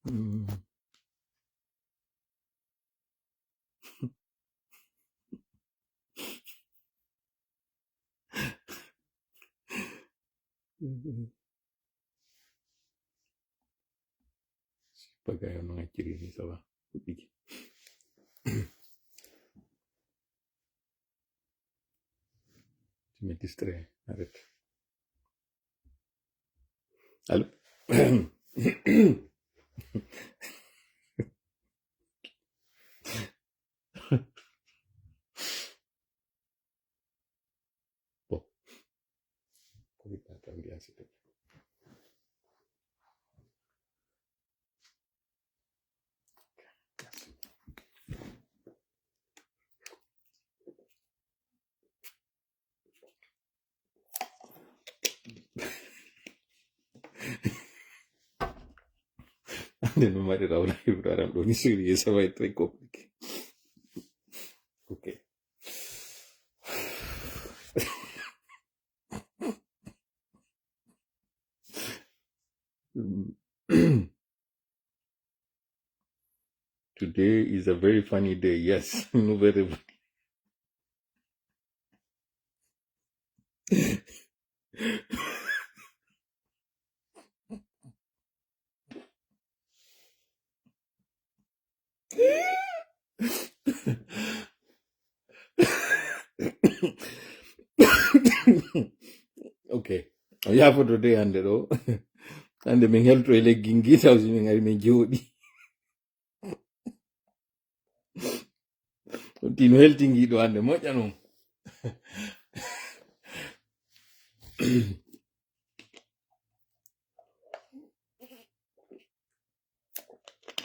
Mm. Pakai yang mengaciri ini salah. Putih. Tu me distrais. Arrête. Allô? Bon. Profite de ta ambiance, s'il te plaît. De no manera ahora librar lo ni se y ça va être très compliqué. Ok. Today is a very funny day. Yes. No very. Okay. Ya for today and do. And min helto ele gingita usi min ngari min jodi. Tino helti ngido ande moja no.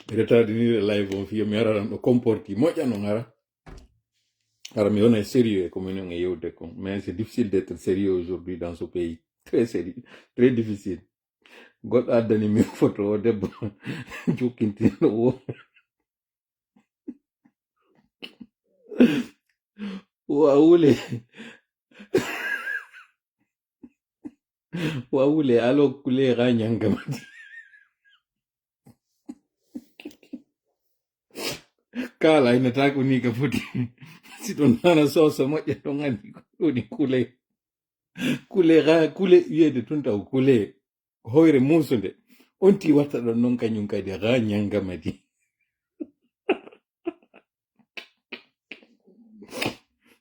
Retard ni live on fio mi ara no comporti moja no ngara. Alors, mais on est sérieux comme on est au décon. Mais c'est difficile d'être sérieux aujourd'hui dans ce pays. Très sérieux. Très difficile. God a donné mes photos de bon. Jokinti no. Waoule. Waoule alo kule ranyanga mati. Kala inataka unika futi. Sitonana sosa moja tongani kule. Kule yede tunta ukule. Hoire musunde. Onti wata don nonka nyunka de ranyanga mati.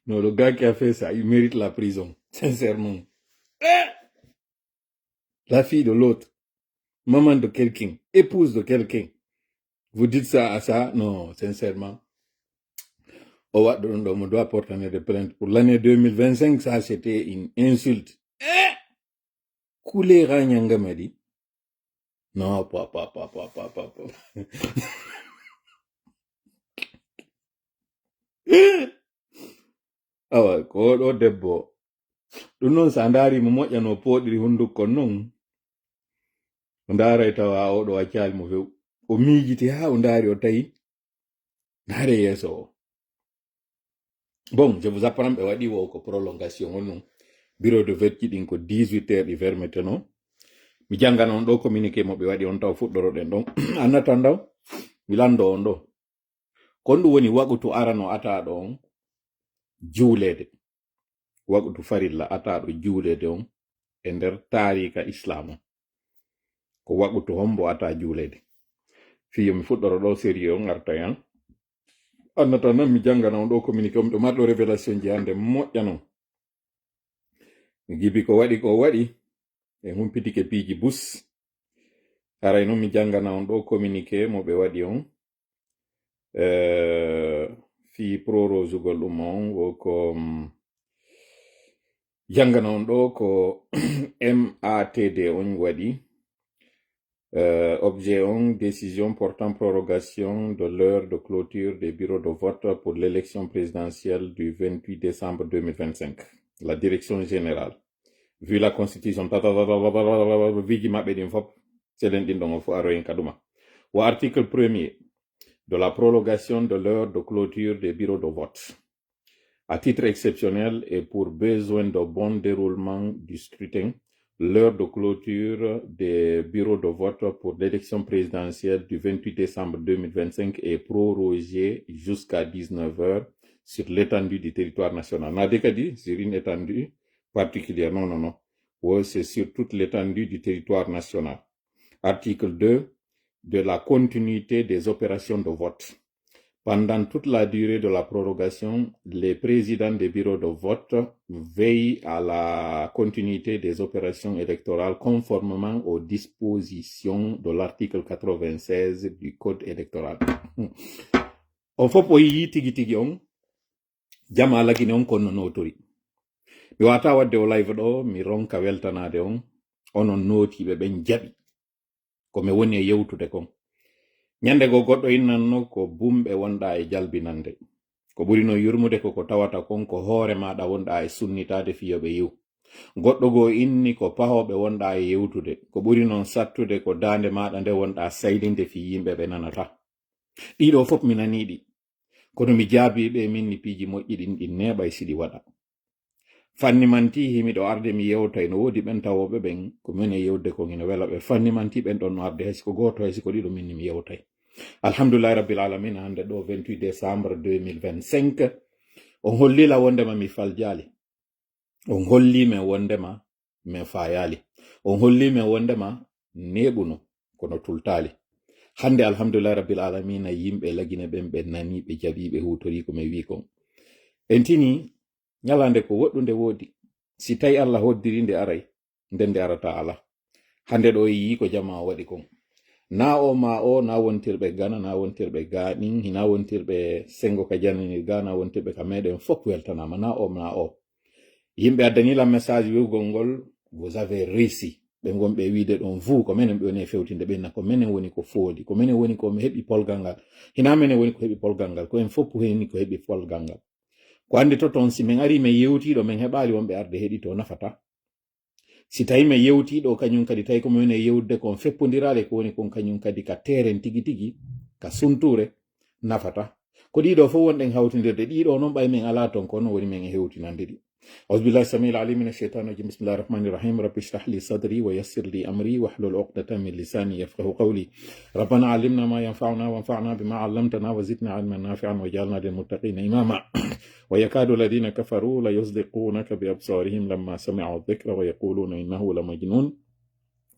Non, le gars qui a fait ça, il mérite la prison. Sincèrement. La fille de l'autre. Maman de quelqu'un. Épouse de quelqu'un. Vous dites ça à ça? Non, sincèrement. On doit porter des plaintes. Pour l'année 2025, ça, c'était une insulte. Koulé Ranyanga m'a dit. Non, papa. Ah ouais, ko debbo. Ɗum noon so a ndaarimo moƴƴano pooɗiri hunndukon noon o ndaaray tawa oɗo accali mo few o miijiti haa o ndaari o tawi ndaare yeeso o. Bon, je vous apprends ɓe waɗi wo ko prolongation on non bureau de vote ɗin ko 18 heures ɗi fermeteno mi jangana on ɗo communiqué mo ɓe waɗi on taw fuɗɗoroɗen ɗon annatan daw mi lando on ɗo kon ɗum woni waɓutu arano ataɗo on juulede waɓutu farilla ataɗo juulede on e nder taarika islam on ko waɓutu hombo ata juulede fiyo mi fuɗɗoro ɗo série on arta yan annata nan mi jangana on ɗo communiqué on ɗo marɗo révélation ji hande moƴƴa non mi gibi ko waɗi e humpitike piiji bus aray noon mi jangana on ɗo communiqué mo ɓe waɗi on fi prorosugol ɗum on woko jangana on ɗo ko MATD on waɗi objet on décision portant prorogation de l'heure de clôture des bureaux de vote pour l'élection présidentielle du 28 décembre 2025. La direction générale. Vu la constitution, vigi maɓɓe ɗin fop selen ɗin ɗon o fo aroyen kaduma. Wo article premier. de la prolongation de l'heure de clôture des bureaux de vote. À titre exceptionnel et pour besoin de bon déroulement du scrutin, l'heure de clôture des bureaux de vote pour l'élection présidentielle du 28 décembre 2025 est prorogée jusqu'à 19 heures sur l'étendue du territoire national. Nadekadi, sur une étendue particulière. Non. Ouais, c'est sur toute l'étendue du territoire national. Article 2, de la continuité des opérations de vote. Pendant toute la durée de la prorogation, les présidents des bureaux de vote veillent à la continuité des opérations électorales conformément aux dispositions de l'article 96 du Code électoral. On faut pas y tigi on jama lagine on kono notori. Mi wata wadde o live do mi ronka weltanade on onon noti be ben jabi ko me woni e yewtude kon. Nyande go goddo innanno ko bumbe wonda e jalbinande ko burino yurmude ko tawata kon ko hoore maada wonda e sunnitade fiyobe yiw goddo go inni ko pahobe wonda e yewtude ko burino sattude ko dande maada nde wonda saydinde fi yimbe be nanata dido fop mi nanidi kono mi jaabi be minni piji moƴƴi din neba e sidi wada fanni manti himido arde mi yewtay no wodi ben tawobe ben ko mene yewde ko ngina wela be fanni manti ben don arde hay ko goto hay ko dido minni mi yewtay. Alhamdulillah rabbil alamin hande do 28 décembre 2025 on hollila wondema mi faljali on holli me wondema me fayali on holli me wondema nebuno kono tultali hande alhamdulillah rabbil alamin yimbe lagine ben be nani be jabibe hutori ko me wi kon entini nyalande ko woddunde wodi si tay Allah hoddiri nde aray ndende arata ala hande do yi ko jama wadi kon na o ma o na wontirbe gana na wontirbe ganin hina wontirbe sengo ka janini gana wontirbe ka meden fop weltanama na o yimbe addani la message wugol ngol vous avez réussi be gombe wiide don vous ko menen be woni fewtinde be na ko menen woni ko foodi ko menen woni ko me hebi polgangal hina menen woni ko hebi polgangal ko en fop heni ko hebi polgangal ko andi to ton si men ari me yewtido men hebali wonbe arde hedi to nafata si tawi me yewtido kanyum kadi tawi ko men yewde kon feppondirale ko woni kon kanyum kadi ka teren tigi ka sunture nafata ko dido fo wonden hawtindirde dido non bay men ala ton kono woni men hewtinande di أعوذ بالله السميع العليم من الشيطان الرجيم بسم الله الرحمن الرحيم رب اشرح لي صدري ويسر لي أمري واحلل عقدة من لساني يفقهوا قولي ربنا علمنا ما ينفعنا وانفعنا بما علمتنا وزدنا علما نافعا وجعلنا للمتقين إماما ويكاد الذين كفروا ليصدقونك بأبصارهم لما سمعوا الذكر ويقولون إنه لمجنون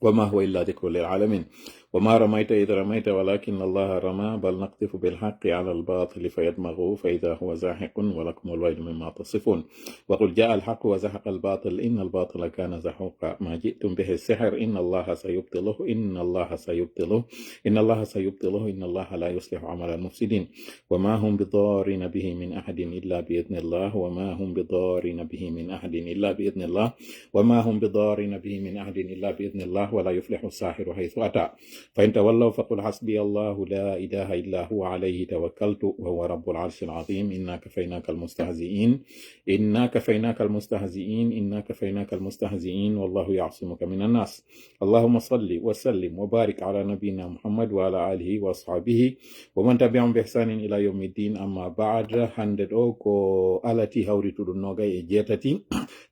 وما هو إلا ذكر للعالمين وما رميت إذ رميت ولكن الله رمى بل نقذف بالحق على الباطل فيدمغه فإذا هو زاهق ولكم الويل مما تصفون وقل جاء الحق وزهق الباطل إن الباطل كان زهوقا ما جئتم به السحر إن الله سيبطله إن الله سيبطله إن الله سيبطله إن الله لا يصلح عمل المفسدين وما هم بضارين به من أحد إلا بإذن الله وما هم بضارين به من أحد إلا بإذن الله وما هم بضارين به من أحد إلا بإذن الله ولا يفلح الساحر حيث أتى فإن تولوا فقل حسبي الله لا إله إلا هو عليه توكلت وهو رب العرش العظيم إنا كفيناك المستهزئين إنا كفيناك المستهزئين إنا كفيناك المستهزئين والله يعصمك من الناس اللهم صل وسلم وبارك على نبينا محمد وعلى آله وأصحابه ومن تبعهم بإحسان إلى يوم الدين أما بعد handed ko alati hawrituɗo nogay e jeetati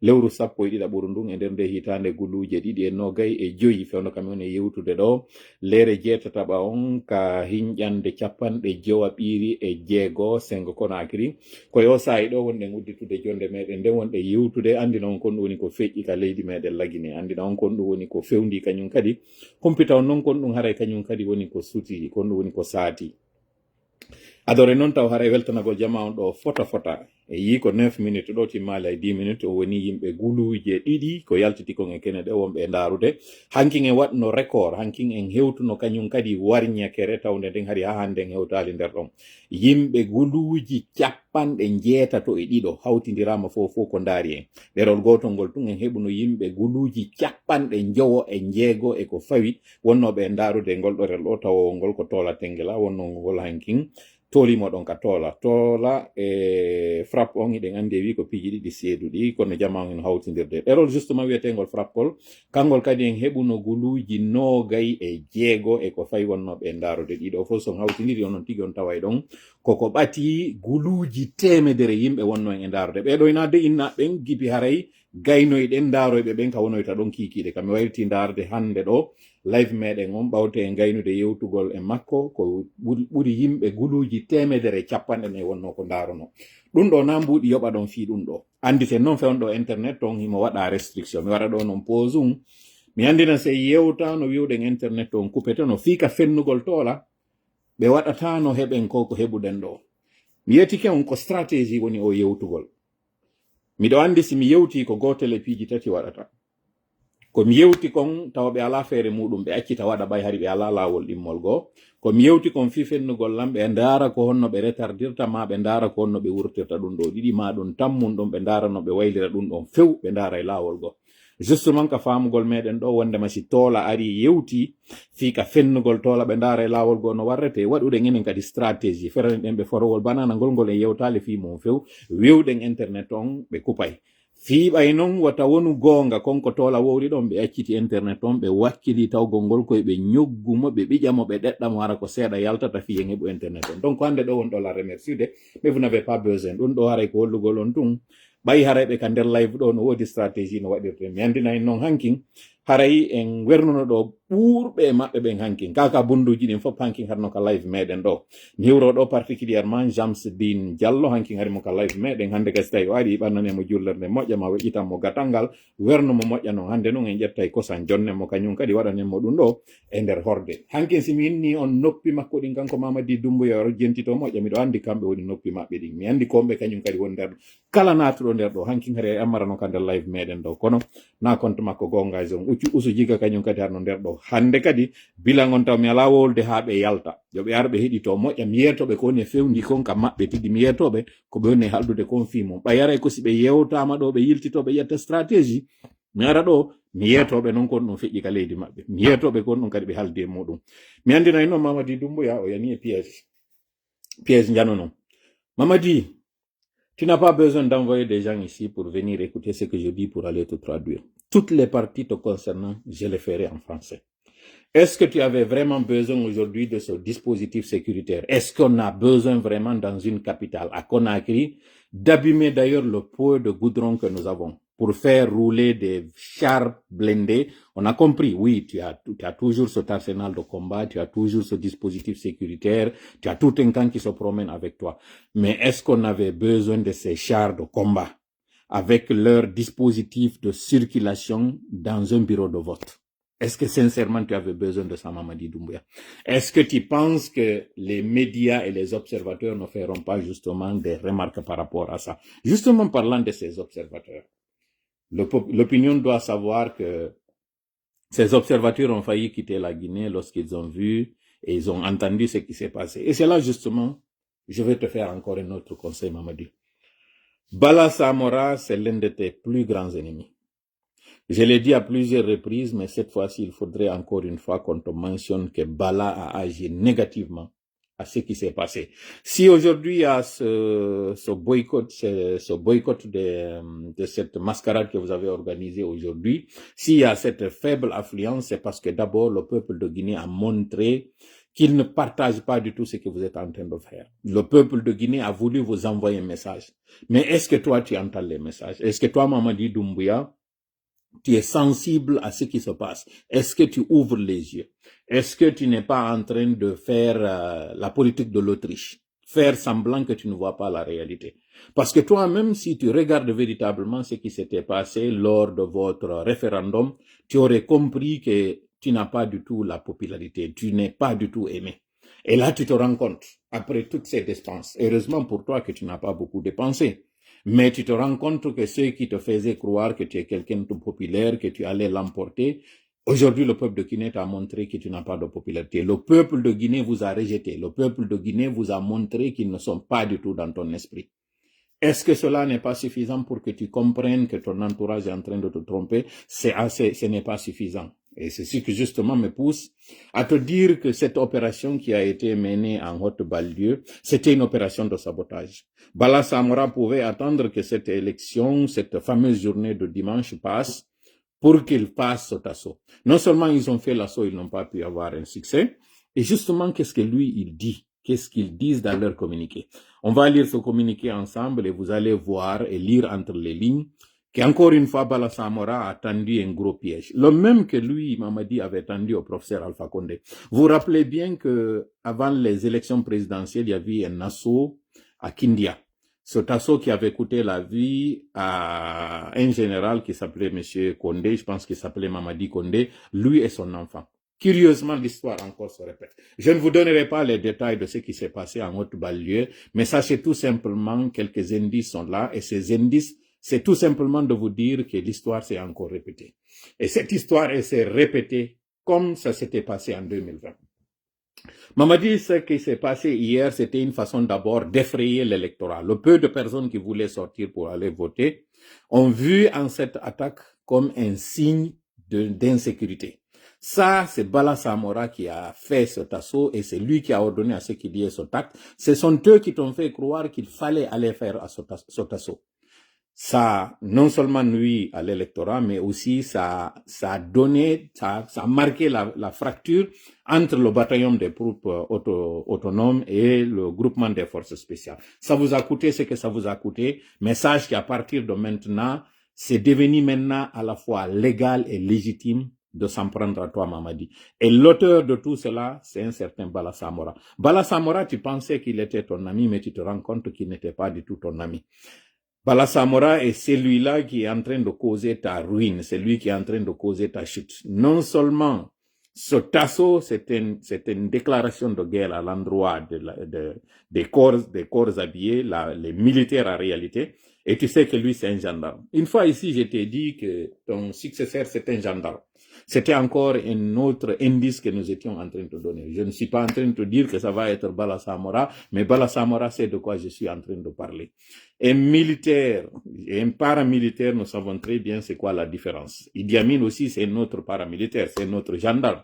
lewru sappo e ɗiɗa ɓurundun e nder nde hitande guluje ɗiɗi e nogay e joyi fewno kam on e yewtude ɗo lere jeetataɓa on ka hinƴande capanɗe jowa ɓiiri e jeego sengo Konakri koye o saayi ɗo wonɗen udditude jonde meɗen nden wonɗe yewtude andina on kon ɗum woni ko feƴƴi ka leydi meɗen lagine andina on kon ɗum woni ko fewndi kañum kadi humpita on noon kon ɗum haray kañum kadi woni ko suti kon ɗum woni ko saati adore noon taw haray weltanagol jama on ɗo fota e yi ko 9 minutes ɗo timmali ay 10 minutes o woni yimɓe guluje ɗiɗi ko yaltiti kon e kene ɗe wonɓe ndarude hankin en waɗno record hankin en hewtuno kañum kadi warñakere tawde nden hari ha hande en hewtali nder ɗon yimɓe guluji capanɗe jeetato e ɗiɗo hawtidirama fof ko ndaari en ɗerol gotol ngol tun en heɓuno yimɓe guluji capanɗe jowo e jeego e ko fawi wonnoɓe ndarude ngol ɗorel ɗo tawo ngol ko tola tengela wonno ngol hankin toli mo ɗon ka tola e frappe on iɗen andi wi ko piiji ɗiɗi seeduɗi kono jama en hawtindirde ɗerol justement wiyetengol frappol kangol kadi en heɓuno guluji nogay e jeego e ko fayi wonnoɓe ndarude ɗiɗo fof son hawtidiri onon tigi on taway ɗon koko ɓati guluji temedere yimɓe wonno en e ndarude ɓeɗo inade innaɓen gibi haray gaynoyɗen ndaroyɓe ɓen ka wonoyta ɗon kikiɗe kam mi wayliti ndarde hande ɗo live meɗen on ɓawte e gaynude yewtugol e makko ko ɓuri yimɓe guluji temedere capanɗe nayi wonno ko ndarono ɗum ɗo na mbuɗi yoɓa ɗon fi ɗum ɗo anditen noon fewn ɗo internet ton himo waɗa restriction mi waɗa ɗo noon pause um mi andina se yewta no wiwɗen internet on coupete no fiika fennugol tola ɓe waɗata no heɓen ko heɓuɗen ɗo mi yettike on ko stratégie woni o yewtugol miɗo andi si mi yewti ko gotel e piiji tati waɗata ko mi yewti kon tawa ɓe ala feere muɗum ɓe accita waɗa ɓay hari ɓe ala lawol ɗimmol goo ko mi yewti kon fi fennugol lam ɓe ndaara ko honno ɓe retardirta ma ɓe ndaara ko honno ɓe wurtirta ɗum ɗo ɗiɗi ma ɗum tammun ɗon ɓe ndaara no ɓe waylira ɗum ɗon few ɓe ndaara e lawol goo justement ka famugol meɗen ɗo wondema si toola ari yewti fika fennugol toola ɓe ndaara e lawol goo no warrete waɗuɗen enen kadi stratégie ferani ɗen ɓe forowol banana ngol en yewtali fi mum few wewɗen internet on ɓe kupay fiiɓay noon wata wonu goonga konko toola wowri ɗon ɓe acciti internet on ɓe wakkili tawgol ngol koye ɓe ñoggumo ɓe ɓiƴamo ɓe ɗeɗɗamo hara ko seeɗa yaltata fiyen heɓu internet on donc hande ɗo won ɗo la remerciude mais vous n'avez pas besoin ɗum ɗo haray ko hollugol on tun ɓayi harayɓe ka nder live ɗo no woodi stratégie no waɗirte mi andinayi noon hankin haray en wernuno ɗo ɓuurɓe maɓɓe ɓen hankin kaka bunduji ɗin fof hankin harno ka live meɗen ɗo mi hiwro ɗo particulièrement Jamsdine Diallo hankin harimo ka live meɗen hande kasi tawi o ari ɓannanemo jullerde moƴƴa ma weƴƴitanmo gatangal wernumo moƴƴa noon hande noon en ƴettay kosan jonnemo kañum kadi waɗanenmo ɗum ɗo e nder horde hankin simi inni on noppi makko ɗin kanko Mamadi Doumbouya o jentito moƴƴa miɗo andi kamɓe woni noppi maɓɓe ɗin mi andi komɓe kañum kadi woni nder kala natuɗo nder ɗo hankin hari amarano ka nder live meɗen ɗo kono na compte makko gonga zone usu jiga kañum kadi harno nder ɗo hande kadi bilan on taw mi ala wolde ha ɓe yalta yoɓe ar ɓe heɗito moƴƴa mi yetoɓe ko woni fewndi kon ka maɓɓe tigi mi yetoɓe ko ɓe woni haldude kon fimum ɓayara ko si ɓe yewtama ɗo ɓe yiltitoɓe ƴetta stratégie mi ara ɗo mi yetoɓe noon kon ɗum feƴƴi ka leydi maɓɓe mi yetoɓe kon ɗum kadi ɓe haldi e muɗum mi andinayi noon Mamadi Doumbouya o yani e piège janonon Mamadi. Tu n'as pas besoin d'envoyer des gens ici pour venir écouter ce que je dis pour aller te traduire. Toutes les parties te concernant, je les ferai en français. Est-ce que tu avais vraiment besoin aujourd'hui de ce dispositif sécuritaire? Est-ce qu'on a besoin vraiment dans une capitale, à Conakry, d'abîmer d'ailleurs le peu de goudron que nous avons pour faire rouler des chars blindés? On a compris, oui, tu as toujours cet arsenal de combat, tu as toujours ce dispositif sécuritaire, tu as tout un camp qui se promène avec toi. Mais est-ce qu'on avait besoin de ces chars de combat avec leur dispositif de circulation dans un bureau de vote? Est-ce que sincèrement tu avais besoin de ça, Mamadi Doumbouya? Est-ce que tu penses que les médias et les observateurs ne feront pas justement des remarques par rapport à ça? Justement parlant de ces observateurs, l'opinion doit savoir que ces observateurs ont failli quitter la Guinée lorsqu'ils ont vu et ils ont entendu ce qui s'est passé. Et c'est là justement, je vais te faire encore un autre conseil, Mamadi. Bala Samora, c'est l'un de tes plus grands ennemis. Je l'ai dit à plusieurs reprises, mais cette fois-ci, il faudrait encore une fois qu'on te mentionne que Bala a agi négativement à ce qui s'est passé. Si aujourd'hui il y a ce boycott de cette mascarade que vous avez organisée aujourd'hui, s'il y a cette faible affluence, c'est parce que d'abord le peuple de Guinée a montré qu'il ne partage pas du tout ce que vous êtes en train de faire. Le peuple de Guinée a voulu vous envoyer un message. Mais est-ce que toi, tu entends les messages? Est-ce que toi, Mamadi Doumbouya, tu es sensible à ce qui se passe? Est-ce que tu ouvres les yeux? Est-ce que tu n'es pas en train de faire la politique de l'Autriche? Faire semblant que tu ne vois pas la réalité. Parce que toi-même, si tu regardes véritablement ce qui s'était passé lors de votre référendum, tu aurais compris que tu n'as pas du tout la popularité, tu n'es pas du tout aimé. Et là, tu te rends compte, après toutes ces dépenses, heureusement pour toi que tu n'as pas beaucoup dépensé, mais tu te rends compte que ceux qui te faisaient croire que tu es quelqu'un de populaire, que tu allais l'emporter, aujourd'hui le peuple de Guinée t'a montré que tu n'as pas de popularité. Le peuple de Guinée vous a rejeté. Le peuple de Guinée vous a montré qu'ils ne sont pas du tout dans ton esprit. Est-ce que cela n'est pas suffisant pour que tu comprennes que ton entourage est en train de te tromper? Ce n'est pas suffisant. Et c'est ce qui justement me pousse à te dire que cette opération qui a été menée en Haute-Banlieue, c'était une opération de sabotage. Bala Samora pouvait attendre que cette élection, cette fameuse journée de dimanche passe pour qu'il passe cet assaut. Non seulement ils ont fait l'assaut, ils n'ont pas pu avoir un succès. Et justement, qu'est-ce que lui, il dit? Qu'est-ce qu'ils disent dans leur communiqué? On va lire ce communiqué ensemble et vous allez voir et lire entre les lignes qu'encore une fois, Bala Samora a tendu un gros piège. Le même que lui, Mamadi, avait tendu au professeur Alpha Condé. Vous vous rappelez bien que avant les élections présidentielles, il y avait un assaut à Kindia. Cet assaut qui avait coûté la vie à un général qui s'appelait Monsieur Condé, je pense qu'il s'appelait Mamadi Condé, lui et son enfant. Curieusement, l'histoire encore se répète. Je ne vous donnerai pas les détails de ce qui s'est passé en Haute-Banlieue, mais sachez tout simplement quelques indices sont là, et ces indices, c'est tout simplement de vous dire que l'histoire s'est encore répétée. Et cette histoire, elle s'est répétée comme ça s'était passé en 2020. Mamadi, ce qui s'est passé hier, c'était une façon d'abord d'effrayer l'électorat. Le peu de personnes qui voulaient sortir pour aller voter ont vu en cette attaque comme un signe d'insécurité. Ça, c'est Bala Samora qui a fait cet assaut et c'est lui qui a ordonné à ce qu'il y ait cet acte. Ce sont eux qui t'ont fait croire qu'il fallait aller faire cet assaut. Ça non seulement nuit à l'électorat, mais aussi ça a marqué la fracture entre le bataillon des troupes autonomes et le groupement des forces spéciales. Ça vous a coûté ce que ça vous a coûté, mais sache qu'à partir de maintenant, c'est devenu maintenant à la fois légal et légitime de s'en prendre à toi, Mamadi. Et l'auteur de tout cela, c'est un certain Bala Samora. Bala Samora, tu pensais qu'il était ton ami, mais tu te rends compte qu'il n'était pas du tout ton ami. Bala Samora est celui-là qui est en train de causer ta ruine, c'est lui qui est en train de causer ta chute. Non seulement ce assaut, c'est une déclaration de guerre à l'endroit des corps habillés, les militaires en réalité, et tu sais que lui c'est un gendarme. Une fois ici, je t'ai dit que ton successeur c'est un gendarme. C'était encore un autre indice que nous étions en train de donner. Je ne suis pas en train de te dire que ça va être Bala Samora, mais Bala Samora sait de quoi je suis en train de parler. Un militaire et un paramilitaire, nous savons très bien c'est quoi la différence. Idi Amin aussi, c'est un autre paramilitaire, c'est un autre gendarme.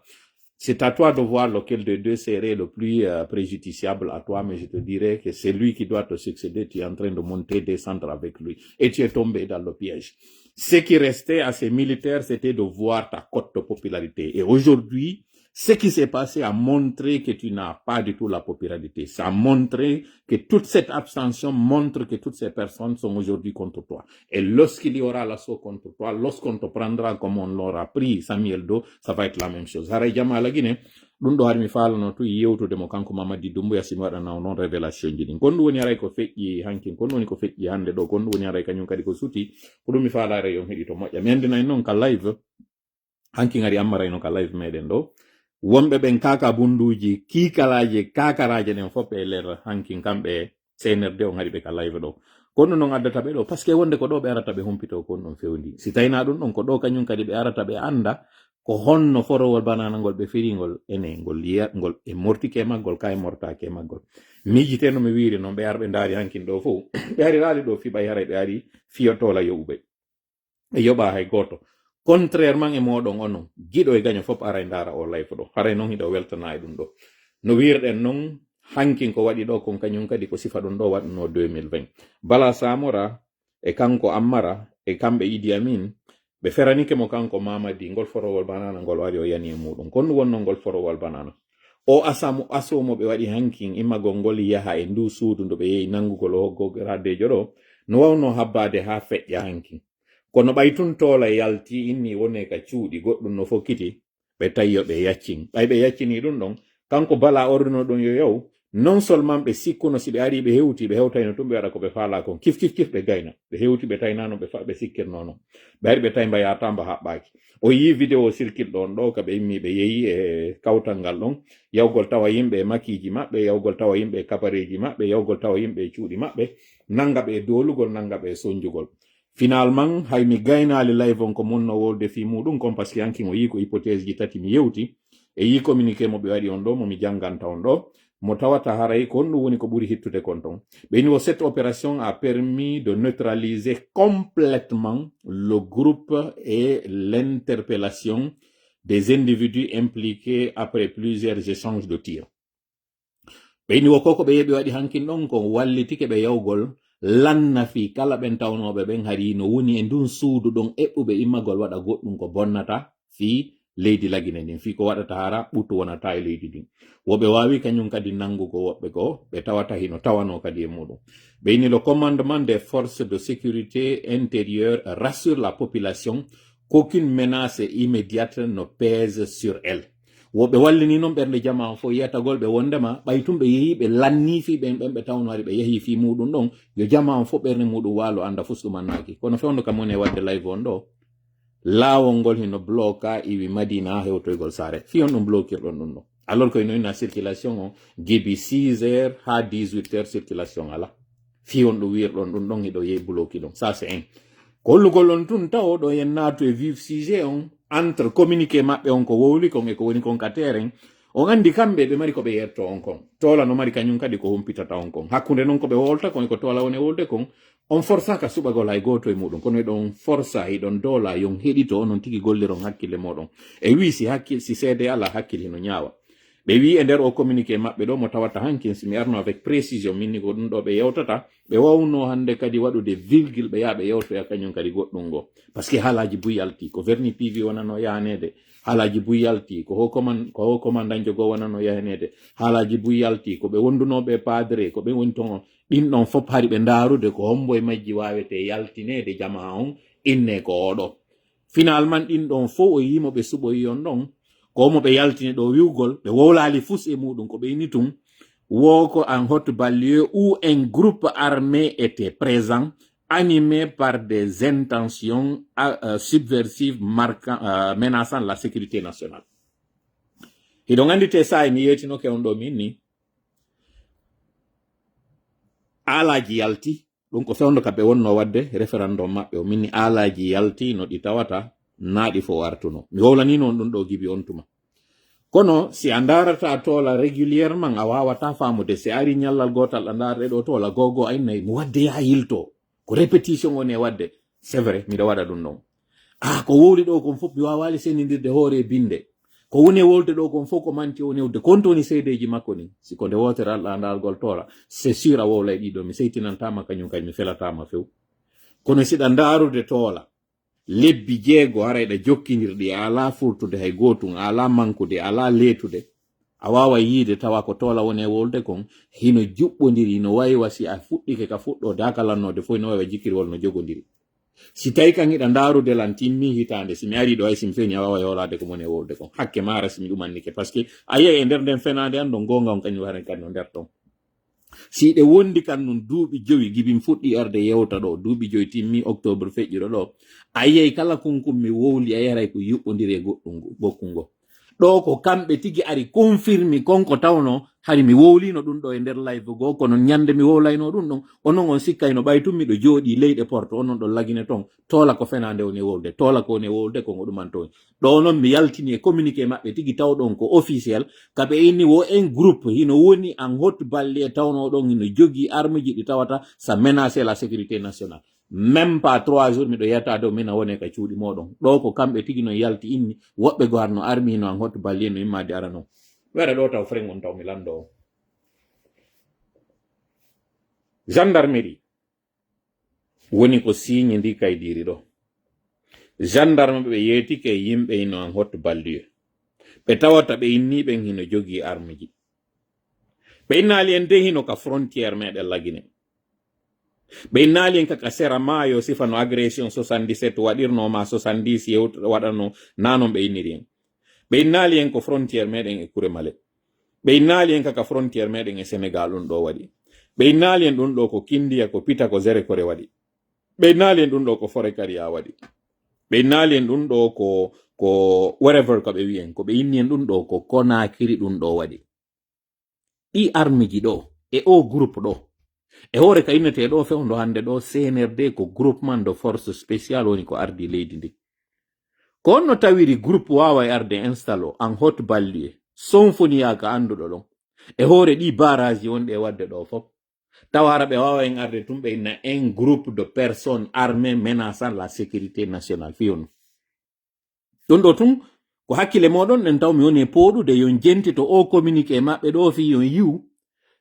C'est à toi de voir lequel des deux serait le plus préjudiciable à toi, mais je te dirais que c'est lui qui doit te succéder. Tu es en train de monter, descendre avec lui. Et tu es tombé dans le piège. Ce qui restait à ces militaires, c'était de voir ta cote de popularité. Et aujourd'hui, ce qui s'est passé a montré que tu n'as pas du tout la popularité. Ça a montré que toute cette abstention montre que toutes ces personnes sont aujourd'hui contre toi. Et lorsqu'il y aura l'assaut contre toi, lorsqu'on te prendra comme on l'aura pris Samuel Do, ça va être la même chose. Haray jama la Guinée, ɗum ɗo harmi falano tu yewtudemo kanko Mamadi Doumbouya simi waɗana noon révélation ji ɗin kon ɗum woni haray ko feƴƴi hankin kon woni ko feƴƴi hande ɗo kon ɗum woni haray kañum kadi ko suti ko ɗum mi falare yon heeɗi to moƴƴa mi andinayi noon ka live hankin ari ammarayno ka live meɗen ɗo wonɓe ɓen kaka bunduji kiikalaji kakaraje ɗen fof e ler hankin kamɓe CNRD on haɗi ɓe ka live ɗo kono noon addata ɓe ɗo par ce que wonde ko ɗo ɓe arata ɓe humpito kon ɗon fewndi si tawina ɗum ɗon ko ɗo kañum kadi ɓe arata ɓe anda ko honno forowol banana ngol ɓe firigol ene ngol e mortike maggol ka e mortake maggol miijiteno mi wiiri noon ɓe ar ɓe ndaari hankin ɗo fof ɓe ari raali ɗo fiɓay haray ɓe ari fiyotola yoɓuɓe e yoɓa hay goto contrairement e moɗon onon giɗo e gaño fof ara e ndaara o layfo ɗo haray noon hiɗo weltana e ɗum ɗo no wirɗen noon hankin ko waɗi ɗo kon kañum kadi ko sifa ɗum ɗo waɗuno 2020 Bala Samora e kanko Ammara e kamɓe Idi Amin ɓe feranike mo kanko Mamadi ngol forowol banana ngol wari o yani e muɗum kon ɗum wonno ngol forowol banana o asomo ɓe waɗi hankin immagol ngol yaha e ndu suudu ndo ɓe yehi nangugol o hoggo raddejo ɗo no wawno habbade ha feƴƴa hankin kono ɓaytun toola yalti inni wone ka cuuɗi goɗɗum no fokkiti ɓe tayyo ɓe yaccin ɓay ɓe yaccini ɗum ɗon kanko Bala ordino ɗum yo yow non seulement ɓe sikkuno si ɓe ari ɓe hewti ɓe hewtayno tum ɓe waɗa ko ɓe faala kon kif ɓe gayna ɓe hewti ɓe taynano ɓe sikkirno non ɓe ari ɓe tawi mbayatamba haɓɓaki o yi vidéo circuit ɗon ɗo ka ɓe immi ɓe yeeyi e kawtal ngal ɗon yawgol tawa yimɓe e makiji maɓɓe yawgol tawa yimɓe e kabareji maɓɓe yawgol tawa yimɓe e cuuɗi maɓɓe nanga ɓe dolugol nanga ɓe sonjugol finalement hay mi gaynali live on ko munno wolde fi muɗum kon par ce que hankin o yi ko hypothèse ji tati mi yewti e yi communiqué mo ɓe waɗi on ɗo momi janganta on ɗo mo tawata haray kon ɗum woni ko ɓuri hittude kon ton ɓe ni cette opération a permis de neutraliser complètement le groupe et l'interpellation des individus impliqués après plusieurs échanges de tirs. ɓeyni wo koko ɓe yeɓi waɗi hankin ɗon ko wallitike ɓe yawgol lanna fi kala ɓen tawnoɓe ɓen hari no woni e ndun suudu ɗon eɓɓuɓe immagol waɗa goɗɗum ko bonnata fi leydi lagine ndin fi ko waɗata hara ɓuttu wonata e leydi ndin woɓe wawi kañum kadi nangugo woɓɓe ko ɓe tawata hino tawano kadi e muɗum ɓeyni le commandement des forces de sécurité intérieure rassure la population qu'aucune menace immédiate ne pèse sur elle woɓe wallini noon ɓernde jama fo yiyatagol ɓe wondema ɓaytum ɓe yeehi ɓe lanni fi ɓen ɓen ɓe tawnori ɓe yeehi fi muɗum ɗon yo jama fo ɓernde muɗum waalo anda fusɗumannaki kono fewndo kam woni e wadde live on ɗo laawol ngol hino bloka iwi madina hewtoygol saare fi on ɗum blokirɗon ɗum ɗo alors que noyna circulation o gibi 6 heures ha 18 heures circulation ala fi on ɗum wirɗon ɗum ɗon hiɗo yehi bloki ɗon ça c'est un kollugol on tun taw ɗo yen naatu e vif sujet on entre communiqué maɓɓe on ko wowli kon e ko woni kon ka terrain on andi kamɓe ɓe mari ko ɓe yetto on kon tola no mari kañum kadi ko humpitata on kon hakkunde noon ko ɓe wolta kon e ko tola woni wolde kon on forsaka suɓagol hay goto e muɗum kono eɗon forsa hiɗon dola yon heɗito onon tigi golliron hakkille moɗon e wi si seede ala hakkille hino ñaawa ɓe wi e nder o communiqué maɓɓe ɗo mo tawata hankin simi arno avec précision minni ko ɗum ɗo ɓe yewtata ɓe wawno hande kadi waɗude virgule ɓe yaha ɓe yewtoya kañum kadi goɗɗum ngo par ce que haalaji buy yalti ko verni pivi wonano yahanede haalaji buy yalti ko ho commandanjo go wonano yahanede haalaji buy yalti ko ɓe wondunoɓe padre ko ɓe woni ton ɗin ɗon fop hari ɓe ndarude ko hombo e majji wawete yaltinede jama on inne ko oɗo finalement ɗin ɗon fo o yimo ɓe suɓoyi on ɗon ko mo ɓe yaltini ɗo wiwgol ɓe wowlali fus e muɗum ko ɓe ini tum woko en haute banlieue où un groupe armé était présent animé par des intentions subversives menaçant la sécurité nationale hiɗo gandite sa mi yetinoke on ɗo min ni alaji yalti ɗum ko fewndo ka ɓe wonno wadde référendum maɓɓe o minni alaji yalti no ɗi tawata naaɗi fo wartuno mi howlani noon ɗum ɗo gibi on tuma kono si a darata tola régulièrement a wawata famude si ari ñallal gotal a darde ɗo tola gogo aynayi mi wadde ya yilto ko répétition on e wadde c'est vrai miɗa waɗa ɗum ɗon ko wowli ɗo kon fof mi wawali senidirde hoore binde ko woni wolde ɗo kon fof ko manti o newde kontoni seedeji makko ni siko nde wotere alɗandalgol tola c'est sûr a wowlay ɗiɗo mi seytinantama kañum kadi mi felatama few kono siɗa darude tola lebbi jeego harayɗa jokkinirɗi ala furtude hay gotum ala mankude ala letude a wawa yiide tawa ko tola woni e wolde kon hino juɓɓodiri no waywa si a fuɗɗike ka fuɗɗode hakalannode fof no waywa jikkirwol no jogodiri si tawi kan iɗa darude lan timmi hitande simi ari ɗo ay simi feni a wawa yolade ko woni e wolde kon hakke mara simi ɗumannike par ce que a yiya e nder nden fenade an ɗo gonga on kañum haren kadi no nder ton si ɗe wondi kan nun duuɓi joyi gibin fuɗɗi arde yewta ɗo duuɓi joyi timmi octobre feƴƴiɗo ɗo a yiyay kala kunkum mi wowli a yaray ko yuɓɓodiri e gokkungo ɗo ko kamɓe tigi ari confirmi konko tawno hari mi wowlino ɗum ɗo e nder live go kono ñande mi wowlayno ɗum ɗon onon on sikkayno ɓaytum miɗo jooɗi leyɗe porte onon ɗon lagine ton tola ko fenande woni wolde tola ko woni wolde ko ɗuman toon ɗo noon mi yaltini e communiqué maɓɓe tigi tawɗon ko officiel kaɓe inni wo en groupe hino woni en haute banlieue tawno ɗon hino jogui arme ji ɗi tawata ça menacer la sécurité nationale même pas 3 jours miɗo yiyata dow mina woni ka cuuɗi moɗon ɗo ko kamɓe tigi no yalti inni woɓɓe go harno armi no en haute banlieue no immade ara non wara ɗo taw frengon taw mi lando o gendarmerie woni ko signe ndi kaydiri ɗo gendarme ɓe yeetike yimɓe hino en haute banlieue ɓe tawata ɓe inni ɓen hino jogii arme ji ɓe innali en de hino ka frontiére meɗen lagine ɓe innali en kaka sera maayo sifano agression 77 waɗirnoma 70 yewta waɗano nanon ɓe inniri en ɓe innali en ko frontiére meɗen e kure male ɓe innali en kaka frontiére meɗen e sénégal ɗum ɗo waɗi ɓe innali en ɗum ɗo ko kindiya ko pita ko zere kore waɗi ɓe innali en ɗum ɗo ko fore kariya waɗi ɓe innali en ɗum ɗo ko wherever ko ɓe wiyen ko ɓe inni en ɗum ɗo ko konakiri ɗum ɗo waɗi ɗi armiji ɗo e o groupe ɗo e hoore ka innete ɗo fewndo hande ɗo CNRD ko groupement de force spécial woni ko ardi leydi ndi ko onno tawiri groupe wawa e arde installe en haute banlieue sonfoniya ka anduɗo ɗon e hoore ɗi barrage wonɗe wadde ɗo fof tawara ɓe wawa en arde tum ɓe inna un groupe de personnes armées menaçant la sécurité nationale fiyonu ɗum ɗo tum ko hakkile moɗon nen taw mi woni e poɗude yon jentito o communiqué maɓɓe ɗo fi yon yiw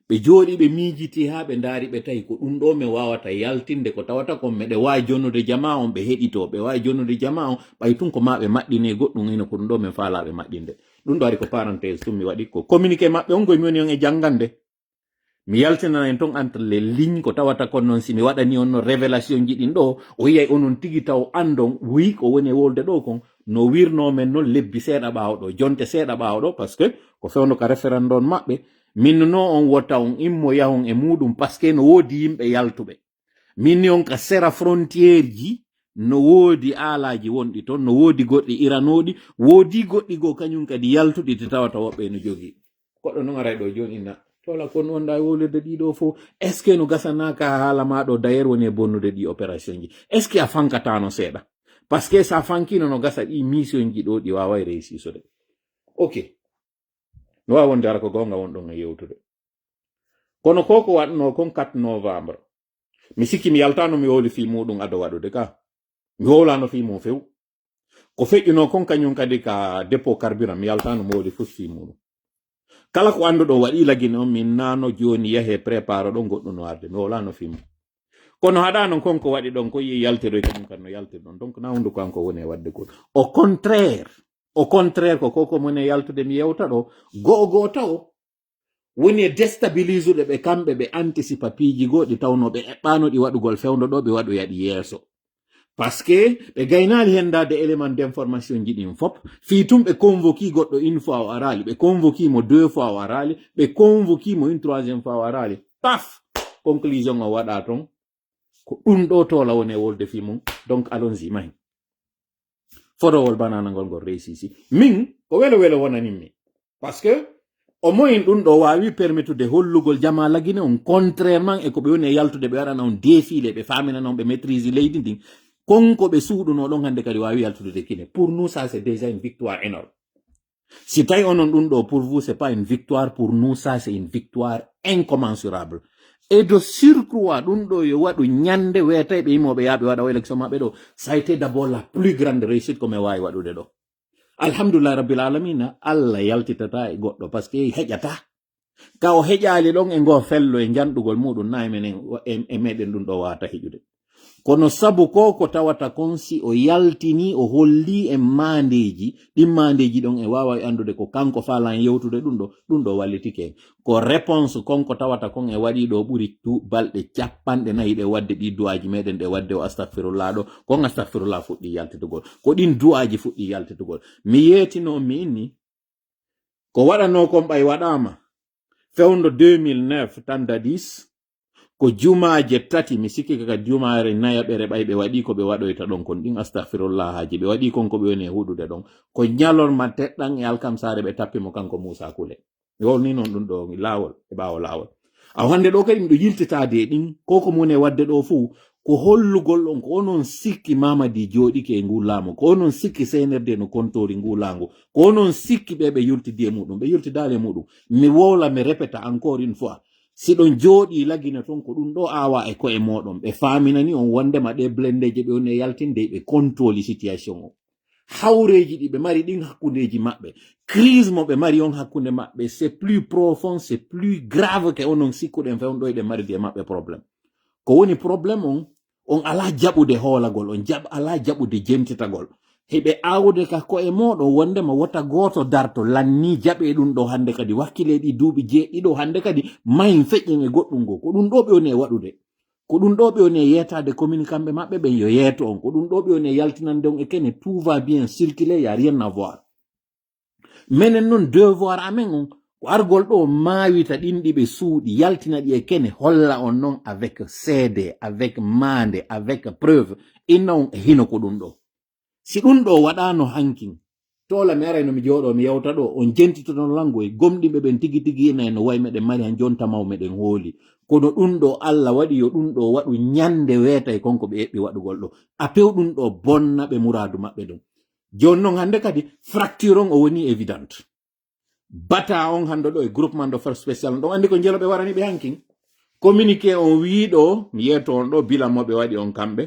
ɓe jooɗi ɓe miijiti ha ɓe ndaari ɓe tawi ko ɗum ɗo mi wawata yaltinde ko tawata kon meɗe wawi jonnude jama on ɓe heɗito ɓe wawi jonnude jama on ɓay tun ko ma ɓe maɗɗine goɗɗum ino ko ɗum ɗo min faalaɓe maɗɗinde ɗum ɗo ari ko parenthèse tum mi waɗi ko communiqué maɓɓe on koye mi woni on e janngande mi yaltinana en ton entre les lignes ko tawata kon noon si mi waɗani on no révélation ji ɗin ɗo o yiyay onon tigi taw andon wi ko woni e wolde ɗo kon no wirnomen noon lebbi seeɗa ɓaawo ɗo jonte seeɗa ɓaawo ɗo par ce que ko fewno ka référendum maɓɓe min no on wotta on immo yahon e muɗum par ce que no woodi yimɓe yaltuɓe min ni on ka sera frontiére ji no woodi aalaji wonɗi toon no woodi goɗɗi iranoɗi woodi goɗɗi goo kañum kadi yaltuɗi te tawata woɓɓe no jogii goɗɗo noon aray ɗo joni inna tola kon wonda e wolirde ɗiɗo fof est ce que no gasanaka haala maɗo d'ailleurs woni e bonnude ɗi opération ji est ce que a fankatano seeɗa par ce que sa fankino no gasa ɗi mission ji ɗo ɗi wawai réussisude ok no wawi wonde ara ko gonga wonɗon e yewtude kono koko waɗno kon 4 novembre mi sikki mi yaltano mi wowli fi muɗum ado waɗude ka mi wowlano fi mum few ko feƴƴuno kon kañum kadi ka dépôt carburant mi yaltano mi wowli fof fi muɗum kala ko anduɗo waɗi lagine on min nano joni yahe prépare ɗo goɗɗo no arde mi wowlano fi mum kono haɗa non kon ko waɗi ɗon ko yi yaltiroy kañum kan no yaltir ɗon donc na hundu ko an ko woni e wadde goto au contraire ko koko mone yaltude mi yewta ɗo go'o taw woni e déstabilisude ɓe kamɓe ɓe anticipa piiji goɗi tawno ɓe eɓɓano ɗi waɗugol fewndo ɗo ɓe waɗu yaɗi yeeso par ce que ɓe gaynali hendade élément d'information ji ɗin fop fi tum ɓe convoqui goɗɗo une fois o arali ɓe convoqui mo 2 fois o arali ɓe convoqui mo une 3e fois o arali paf conclusion o waɗa ton ko ɗum ɗo tola woni e wolde fi mum donc allons-y mahi fotowol banana ngol ngol réussisi min ko welo wonanimmi par ce que au moins ɗum ɗo wawi permettude hollugol jama lagine on contrairement e ko ɓe woni e yaltude ɓe waɗana on défilé ɓe faminana on ɓe maîtrise leydi ndin konko ɓe suuɗuno ɗon hande kadi wawi yaltude de kine pour nous ça c'est déjà une victoire énorme si tawi onon ɗum ɗo pour vous c'est pas une victoire pour nous ça c'est une victoire incommensurable et de surcroît ɗum ɗo yo waɗu ñande weetay ɓe yimoɓe yaaɓe waɗa o élection maɓɓe ɗo ça a été d'abord la plus grande réussite ko mi wawi waɗude ɗo alhamdulillah rabbil alamina allah yaltitata e goɗɗo par ce que heƴata ka o heƴali ɗon e ngo fello e janɗugol muɗum na menen e meɗen ɗum ɗo wata heƴude kono sabu ko tawata kon si o yaltini o holli e mandeji ɗin mandeji ɗon e wawa andude ko kanko falan yewtude ɗum ɗo wallitike ko réponse konko tawata kon e waɗi ɗo ɓuri balɗe 40 ɗe wadde ɗi duwaji meɗen ɗe wadde o astahfirullah ɗo kon astahfirullah fuɗɗi yaltitugol ko ɗin duwaji fuɗɗi yaltitugol mi yetino mi inni ko waɗano kon ɓay waɗama fewndo 2009 tan dadis ko jumaje tati mi sikki kaka jumare nayaɓere ɓayɓe waɗi ko ɓe waɗoyta ɗon kon ɗin astahfirullah haji ɓe waɗi kon ko ɓe woni e huɗude ɗon ko ñalorma teɗɗan e alkamsare ɓe tappimo kanko Moussa Kule wolni noon ɗum ɗo lawol e ɓawo lawol aw hande ɗo kadi miɗo yiltitade ɗin koko mone wadde ɗo fuu ko hollugol ɗon ko onon sikki Mamadi joɗike e ngu laamu ko onon sikki senerde no kontori ngu laangu ko onon sikki ɓe yultidi e muɗum ɓe yultidali e muɗum mi wowla mi répéta encore une fois si ɗon jooɗi lagina ton ko ɗum ɗo awa e koye moɗon ɓe faminani on wondema ɗe blendeje ɓe woni e yaltinde ɓe contrôle situation o hawreji ɗi ɓe mari ɗin hakkundeji maɓɓe crise mo ɓe mari on hakkunde maɓɓe c'est plus profond c'est plus grave que onon sikkuɗen fewɗo eɗen maridi e maɓɓe probléme ko woni probléme on ala jaɓude hoolagol on ala jaɓude jemtitagol heɓe awde ka koye moɗon wondema wota goto darto lanni jaɓe ɗum ɗo hande kadi wakkile ɗi duuɓi jeeɗiɗo hande kadi mayin feƴƴen e goɗɗum go ko ɗum ɗo ɓe woni e waɗude ko ɗum ɗo ɓe woni e yettade commune kamɓe maɓɓe ɓen yo yeeto on ko ɗum ɗo ɓe woni e yaltinande on e kene tout va bien circuler y a rien à voir menen noon devoir amen on ko argol ɗo mawita ɗin ɗi ɓe suuɗi yaltina ɗi e kene holla on noon avec seede avec mande avec preuve inna on e hino ko ɗum ɗo si ɗum ɗo waɗano hankin tola mi arayno mi jooɗo mi yewta ɗo on jentitoton lango e gomɗiɓe ɓen tigi tigi ina no way meɗen mari han jontamaw meɗen hooli kono ɗum ɗo Allah waɗi yo ɗum ɗo waɗu ñande weeta e konko ɓe eɓɓi waɗugol ɗo a pew ɗum ɗo bonna ɓe muradu maɓɓe ɗum joni noon hande kadi fracture on o woni évidente bata on hande ɗo e groupement de force spécial ɗon andi ko jeeloɓe warani ɓe hankin communiqué on wiiɗo mi yeeto on ɗo bilan moɓe waɗi on kamɓe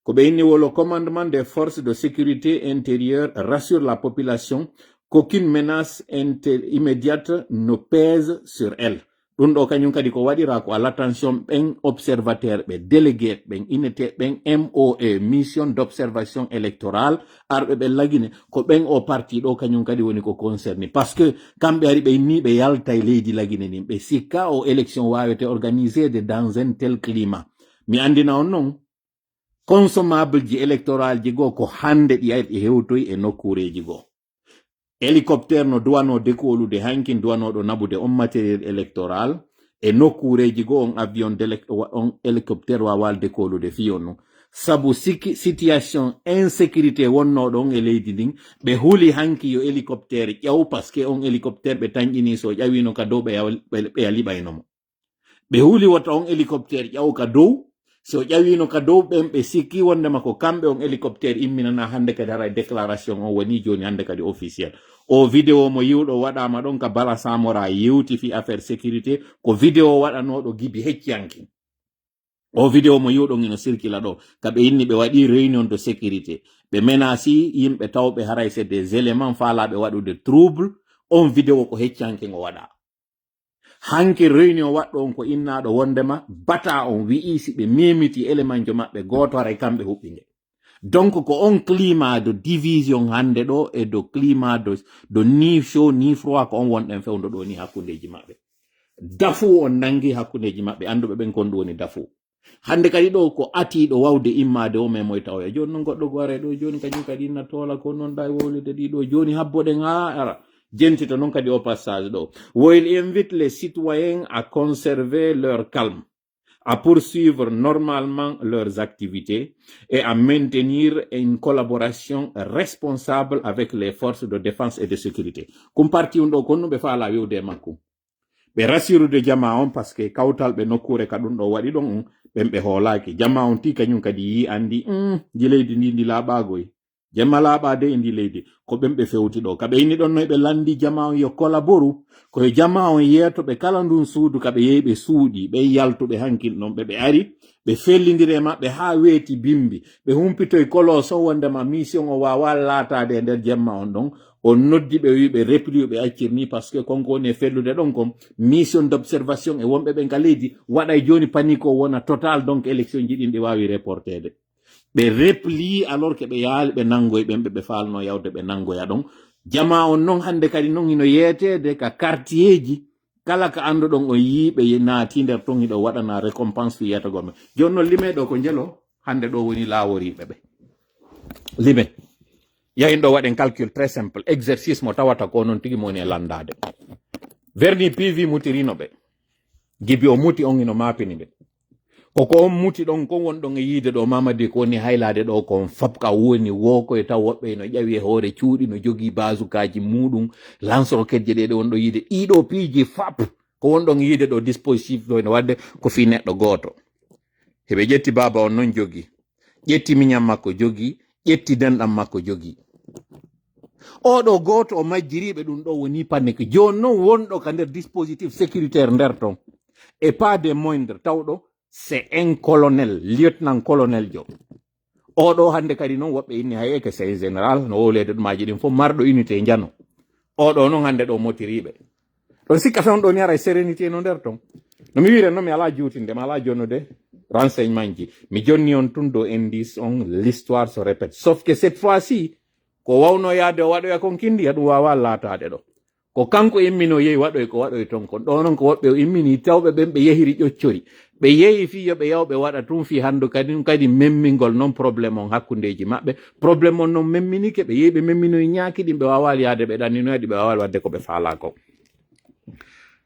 Le commandement des forces de sécurité intérieure rassure la population qu'aucune menace immédiate ne pèse sur elle. Ɗum ɗo kañum kadi ko waɗira ko à l'attention ɓen observateur ɓe délégué ɓen inete ɓen MOE mission d'observation électorale arɓe ɓe lagine ko ɓen o parti ɗo kañum kadi woni ko concerné parce que kamɓe ari ɓe ni ɓe yalta e leydi lagine nin ɓe sikka o élection wawete organisé dans un tel climat mi andina on non consommable ji électoral ji goo ko hande ɗi ari ɗi hewtoy e nokkureji goo hélicoptère no duwano dekolude hankin duwanoɗo nabude on matériel électoral e nokkureji goo on avion on hélicoptère wawal dekolude fiyon no sabu situation insécurité wonnoɗo on e leydi ndin ɓe huuli hanki yo hélicoptère ƴaw parce que on hélicoptère ɓe tañƴini so ƴawino ka dow ɓe yaliɓaynomo ɓe huuli wata on hélicoptère ƴaw ka dow so ƴawino ka dow ɓen ɓe sikki wondema ko kamɓe on hélicoptère imminana hande kadi hara déclaration on woni joni hande kadi officiel o vidéo mo yiwɗo waɗama ɗon ka Bala Samora yewti fi affaire sécurité ko vidéo waɗanoɗo Gibi Heccianki o vidéo mo yiwɗon ino circula ɗo kaɓe inni ɓe waɗi réunion de sécurité ɓe menasi yimɓe tawɓe haray c'est des éléments faalaɓe waɗude trouble on vidéo ko Heccianki ngo waɗa hanki réunion waɗɗo on ko innaɗo wondema bata on wi'i si ɓe memiti élément jo maɓɓe goto haray kamɓe huɓɓinge donc ko on climat de division hande ɗo e do climat de ni chaud ni froid ko on wonɗen fewdo ɗo ni hakkundeji maɓɓe dafu on nangi hakkundeji maɓɓe anduɓe ɓen kon ɗum woni dafu hande kadi ɗo ko atiɗo wawde immade o memoy tawoya joni noon goɗɗo go are ɗo joni kañum kadi inna tola ko noon ɗa wowlide ɗiɗo joni habboɗen ha ara jentito non kadi au passage ɗo il invite les citoyens à conserver leur calme à poursuivre normalement leurs activités et à maintenir une collaboration responsable avec les forces de défense et de sécurité kum parti on ɗo konno ɓe faala wiwde makko ɓe rasirude jama on parce que kawtal ɓe nokkure ka ɗum ɗo waɗi ɗon on ɓen ɓe hoolaki jama on ti kañum kadi yi andi di leydi ndi laaɓagoy jama laaɓade e ndi leydi ko ɓen ɓe fewti ɗo kaɓe inni ɗon noy ɓe landi jama on yo collaboru koye jama on yeeto ɓe kala ndun suudu kaɓe yehi ɓe suuɗi ɓe yaltuɓe hankil ɗon ɓe ari ɓe fellidire maɓɓe ha weeti bimbi ɓe humpitoye kolos o wondema mission o wawa laatade e nder jemma on ɗon on noddi ɓe wi ɓe repli ɓe accirni par ce que konko woni e fellude ɗon kom mission d' observation e wonɓe ɓen ka leydi waɗa joni panique o wona total donc élection ji ɗin ɗi wawi reportede ɓe repli alors que ɓe yaali ɓe nangoye ɓen ɓe falno yawde ɓe nangoya ɗon jama on noon hande kadi noon hino yeetede ka quartier ji kala ka anduɗon o yiiɓe naati nder ton hiɗo waɗana récompense fi yiyata gomme joni noon lime ɗo ko jelo hande ɗo woni laaworiɓe ɓe lime yahin ɗo waɗen calcul très simple exercice mo tawata ko noon tigi mo woni e landade verni PV mutirino ɓe Gibi o muti on hino mapini ɓe koko on muti ɗon kon wonɗon e yiide ɗo Mamadi ko woni haylade ɗo kon fabka woni woko e taw woɓɓe no ƴawi e hoore cuuɗi no jogii basukaji muɗum lance roquette je ɗeɗe wonɗo yiide ɗiɗo piiji fap ko wonɗon yiide ɗo dispositif ɗo ene wadde ko fi neɗɗo goto heɓe ƴetti baba on noon jogi ƴetti miñam makko jogi ƴetti denɗam makko jogi oɗo goto o majjiriɓe ɗum ɗo woni panique joni noon wonɗo ka nder dispositif sécuritaire nder ton et pas des moindres tawɗo c'est un colonel lieutenant colonel jo oɗo hande kadi noon woɓɓe inni haye que c'est général no wowlede ɗumaji ɗin fof marɗo unité jano oɗo noon hande ɗo motiriɓe ɗon sikka fewn ɗo ni ara sérénité no nder ton no mi wiren noon mi ala juutinde mi ala jonnude renseignement ji mi jonni on tun do indice on l'histoire se répète sauf que cette fois-ci ko wawno yaade o waɗoya kon kindi ɗum wawa laatade ɗo ko kanko immino yehi waɗoy ko waɗoy ton kon ɗo noon ko woɓɓe immini tawɓe ɓen ɓe yehiri ƴoccori ɓe yehi fi yoɓe yawɓe waɗa tun fi hanndu kadi memmingol noon probléme on hakkundeji maɓɓe probléme on noon memminike ɓe yehi ɓe memminoye ñaaki ɗin ɓe wawali yaade ɓe ɗanninoyɗi ɓe wawali wadde ko ɓe faala ko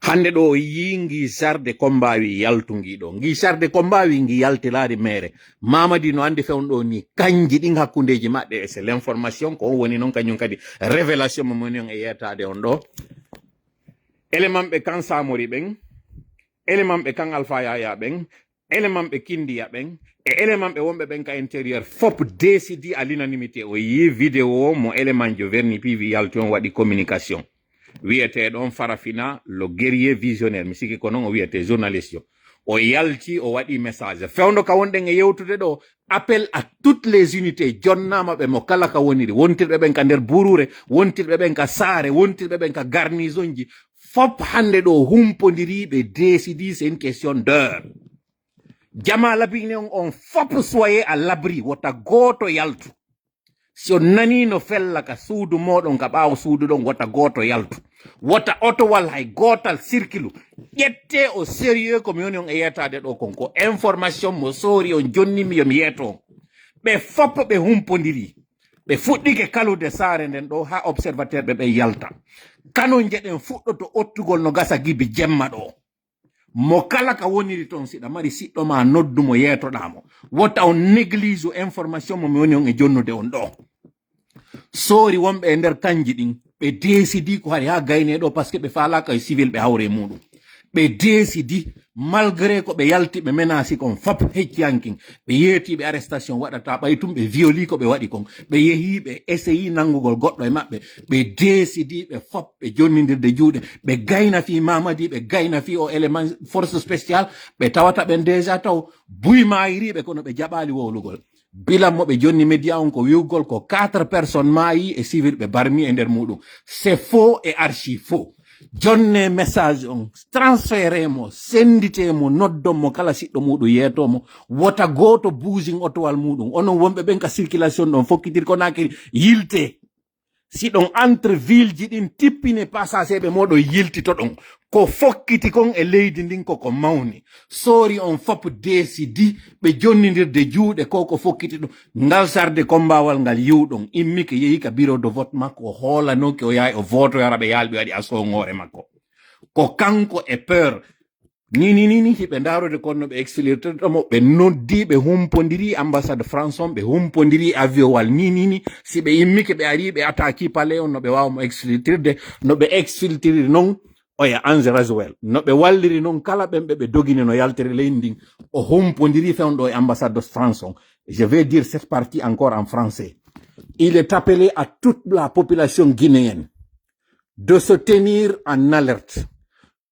hande ɗo yi ngi sarde combawi yaltungi ɗo ngi sarde combawi ngi yaltilari mere Mamadi no andi fewn ɗo ni kanji ɗin hakkundeji maɓɓe c'est l'information ko woni noon kañum kadi révélation mo moni on e yettade on ɗo élément ɓe kan Samori ɓen élément ɓe kan Alpha Yaya ɓen élément ɓe Kindiya ɓen e élément ɓe wonɓe ɓen ka intérieur fop décidi à l'unanimité o yi vidéo mo élément jo verni PV yalti on waɗi communication wiyete ɗon Farafina le guerrier visionnaire mi sikki ko noon o wiyete journaliste yo o yalti o waɗi message fewndo ka wonɗen e yewtude ɗo appel à toutes les unités jonnama ɓe mo kala ka woniri wontirɓe ɓen ka nder burure wontirɓe ɓen ka saare wontirɓe ɓen ka garnison ji fop hande ɗo humpodiri ɓe décidi c'est une question d'heure jama labine on fop soyez à l'abri wota goto yaltu si on nani no fella ka suudu moɗon ka ɓaawo suudu ɗon wota goto yaltu wota otowal hay gotal circule ƴette au sérieux komi woni on e yetade ɗo kon ko information mo soori on jonnimi yomi yeeto ɓe fop ɓe humpodiri ɓe fuɗɗike kalude saare nden ɗo ha observateur ɓe yalta kanon jeɗen fuɗɗoto ottugol no gasa gibi jemma ɗo mo kala ka woniri ton siɗa mari siɗɗo ma noddumo yeetoɗamo wota on néglige information mo mi woni on e jonnude on ɗo soori wonɓe e nder kanji ɗin ɓe décidi ko hari ha gayne ɗo par ce que ɓe falaka e civil ɓe hawre muɗum ɓe décidi malgré ko ɓe yalti ɓe menasi kon fop hecciyankin ɓe yeetiɓe arrestation waɗata ɓay tum ɓe violi ko ɓe waɗi kon ɓe yehi ɓe essayi nangugol goɗɗo e maɓɓe ɓe décidi ɓe fop ɓe jonnidirde juuɗe ɓe gayna fi Mamadi ɓe gayna fi o élément force spéciale ɓe tawata ɓen déjà taw buymayiriɓe kono ɓe jaɓali wowlugol bilan mo ɓe jonni média on ko wiwgol ko 4 personnes maayi e civil ɓe barmi e nder muɗum c'est faux et archi faux jonne message on transféré mo sendite mo noddon mo kala siɗɗo muɗum yeetomo wota goto bouging otowal muɗum onon wonɓe ɓen ka circulation ɗon fokkitir ko nakiri yilte si ɗon entre ville ji ɗin tippine passager ɓe moɗon yiltito ɗon ko fokkiti kon e leydi ndin koko mawni soori on fop décidi ɓe jonnidirde juuɗe ko fokkiti ɗum ngal sarde kombawal ngal yiwɗon immike yehi ka bureau de vote makko o hoolanoki o yahi o votoyara ɓe yaalɓe waɗi asongore makko ko kanko e peur ni hiɓe ndarude konno ɓe exfiltretomo ɓe noddi ɓe humpodiri ambassade France on ɓe humpodiri avion wal ni si ɓe immike ɓe ari ɓe attaque palais on no ɓe wawmo exfiltride no ɓe exfiltriri non oya Ange Raswell no ɓe walliri non kala ɓen ɓe dogini no yaltere leydi ndin o humpodiri fewɗo e ambassade de France on je vais dire cette partie encore en français il est appelé à toute la population guinéenne de se tenir en alerte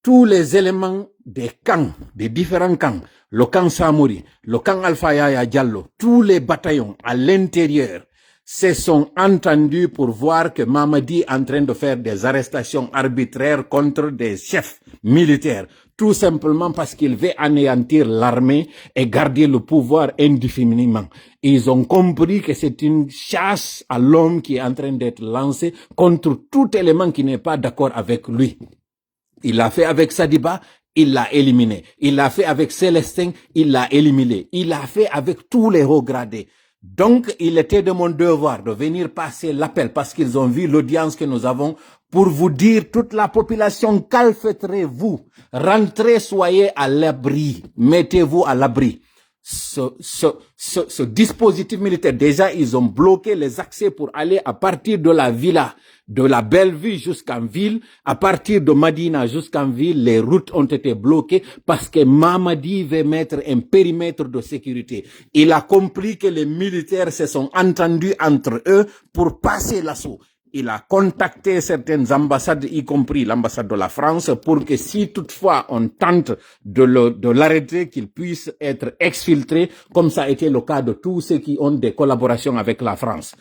tous les éléments des camps, des différents camps, le camp Samori, le camp Alpha Yaya Diallo, tous les bataillons à l'intérieur se sont entendus pour voir que Mamadi est en train de faire des arrestations arbitraires contre des chefs militaires, tout simplement parce qu'il veut anéantir l'armée et garder le pouvoir indéfiniment. Ils ont compris que c'est une chasse à l'homme qui est en train d'être lancée contre tout élément qui n'est pas d'accord avec lui. Il l'a fait avec Sadiba, il l'a éliminé. Il l'a fait avec Célestin, il l'a éliminé. Il l'a fait avec tous les hauts gradés. Donc, il était de mon devoir de venir passer l'appel parce qu'ils ont vu l'audience que nous avons pour vous dire, toute la population, calfeutrez-vous, rentrez, soyez à l'abri, mettez-vous à l'abri. Ce dispositif militaire, déjà, ils ont bloqué les accès pour aller à partir de la villa, de la Bellevue jusqu'en ville, à partir de Madina jusqu'en ville, les routes ont été bloquées parce que Mamadi veut mettre un périmètre de sécurité. Il a compris que les militaires se sont entendus entre eux pour passer l'assaut. Il a contacté certaines ambassades, y compris l'ambassade de la France, pour que si toutefois on tente de l'arrêter, qu'il puisse être exfiltré, comme ça a été le cas de tous ceux qui ont des collaborations avec la France.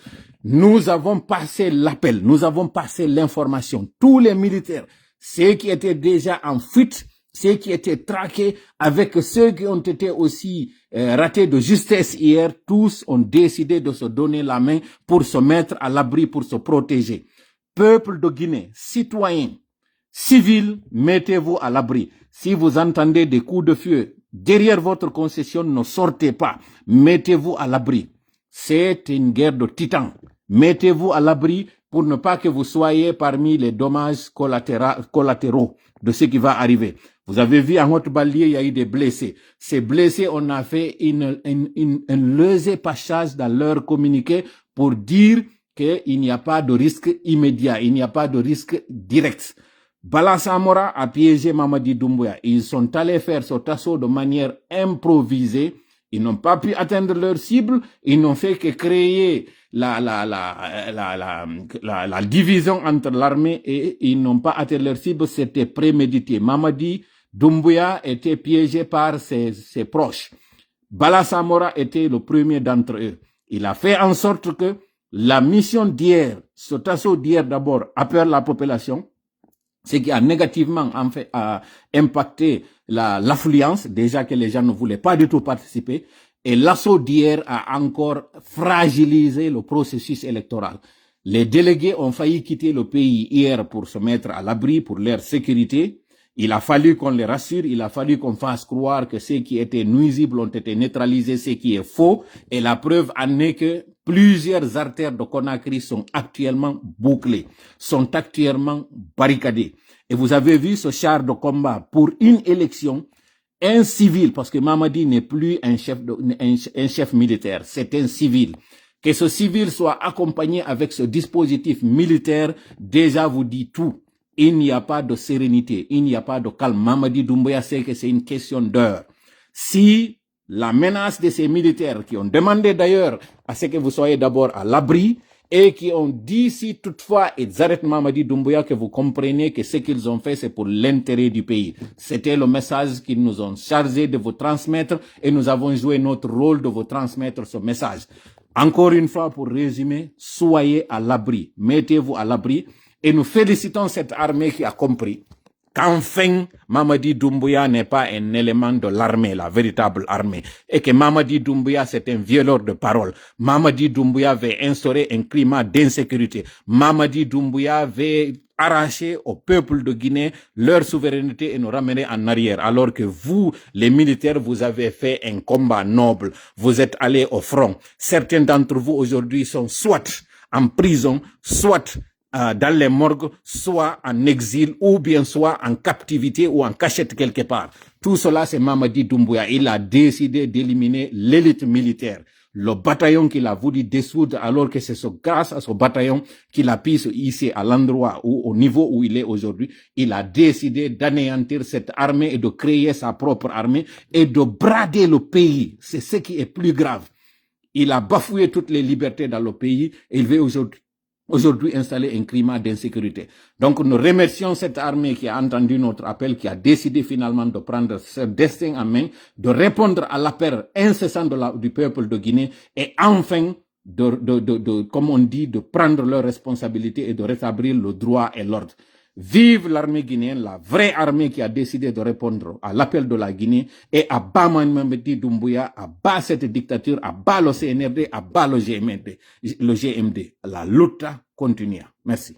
Nous avons passé l'appel, nous avons passé l'information. Tous les militaires, ceux qui étaient déjà en fuite, ceux qui étaient traqués, avec ceux qui ont été aussi ratés de justesse hier, tous ont décidé de se donner la main pour se mettre à l'abri, pour se protéger. Peuple de Guinée, citoyens, civils, mettez-vous à l'abri. Si vous entendez des coups de feu derrière votre concession, ne sortez pas. Mettez-vous à l'abri. C'est une guerre de titans. Mettez-vous à l'abri pour ne pas que vous soyez parmi les dommages collatéraux de ce qui va arriver. Vous avez vu en Haute-Balier, il y a eu des blessés. Ces blessés, on a fait un laissez-passage dans leur communiqué pour dire qu'il n'y a pas de risque immédiat, il n'y a pas de risque direct. Bala Samora a piégé Mamadi Doumbouya. Ils sont allés faire cet assaut de manière improvisée. Ils n'ont pas pu atteindre leur cible. Ils n'ont fait que créer la division entre l'armée et ils n'ont pas atteint leur cible. C'était prémédité. Mamadi Doumbouya était piégé par ses proches. Bala Samora était le premier d'entre eux. Il a fait en sorte que la mission d'hier, cet assaut d'hier d'abord, a peur la population, ce qui a négativement en fait, impacté l'affluence, déjà que les gens ne voulaient pas du tout participer. Et l'assaut d'hier a encore fragilisé le processus électoral. Les délégués ont failli quitter le pays hier pour se mettre à l'abri, pour leur sécurité. Il a fallu qu'on les rassure, il a fallu qu'on fasse croire que ceux qui étaient nuisibles ont été neutralisés, ce qui est faux. Et la preuve en est que plusieurs artères de Conakry sont actuellement bouclées, sont actuellement barricadées. Et vous avez vu ce char de combat pour une élection, un civil, parce que Mamadi n'est plus un chef militaire, c'est un civil. Que ce civil soit accompagné avec ce dispositif militaire, déjà vous dit tout. Il n'y a pas de sérénité, il n'y a pas de calme. Mamadi Doumbouya sait que c'est une question d'heure. Si la menace de ces militaires qui ont demandé d'ailleurs à ce que vous soyez d'abord à l'abri et qui ont dit si toutefois ils arrêtent Mamadi Doumbouya, que vous comprenez que ce qu'ils ont fait c'est pour l'intérêt du pays. C'était le message qu'ils nous ont chargé de vous transmettre et nous avons joué notre rôle de vous transmettre ce message. Encore une fois, pour résumer, soyez à l'abri, mettez-vous à l'abri. Et nous félicitons cette armée qui a compris qu'enfin, Mamadi Doumbouya n'est pas un élément de l'armée, la véritable armée. Et que Mamadi Doumbouya, c'est un violeur de parole. Mamadi Doumbouya veut instaurer un climat d'insécurité. Mamadi Doumbouya veut arracher au peuple de Guinée leur souveraineté et nous ramener en arrière. Alors que vous, les militaires, vous avez fait un combat noble. Vous êtes allés au front. Certains d'entre vous aujourd'hui sont soit en prison, soit dans les morgues, soit en exil, ou bien soit en captivité ou en cachette quelque part. Tout cela, c'est Mamadi Doumbouya. Il a décidé d'éliminer l'élite militaire. Le bataillon qu'il a voulu dissoudre, alors que c'est grâce à ce bataillon qu'il a pu se hisser à l'endroit où, au niveau où il est aujourd'hui, il a décidé d'anéantir cette armée et de créer sa propre armée et de brader le pays. C'est ce qui est plus grave. Il a bafoué toutes les libertés dans le pays et il veut aujourd'hui installer un climat d'insécurité. Donc nous remercions cette armée qui a entendu notre appel, qui a décidé finalement de prendre ce destin en main, de répondre à l'appel incessant du peuple de Guinée et enfin, comme on dit, de prendre leurs responsabilités et de rétablir le droit et l'ordre. Vive l'armée guinéenne, la vraie armée qui a décidé de répondre à l'appel de la Guinée et à bas Mamadi Doumbouya, à bas cette dictature, à bas le CNRD, à bas le GMD. La lutte continue. Merci.